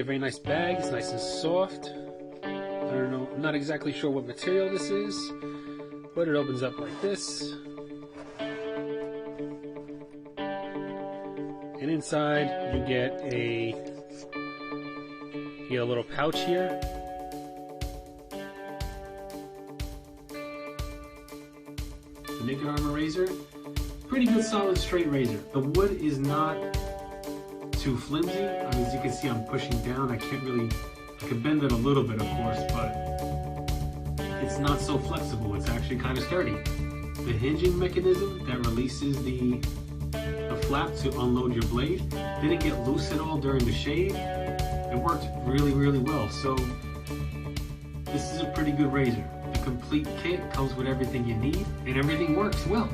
A very nice bag. It's nice and soft. I don't know, I'm not exactly sure what material this is, but it opens up like this. And inside you get a little pouch here. The naked armor razor, pretty good solid straight razor. The wood is not too flimsy. I mean, as you can see, I'm pushing down. I can bend it a little bit, of course, but it's not so flexible. It's actually kind of sturdy. The hinging mechanism that releases the flap to unload your blade didn't get loose at all during the shave. It worked really, really well. So this is a pretty good razor. The complete kit comes with everything you need, and everything works well.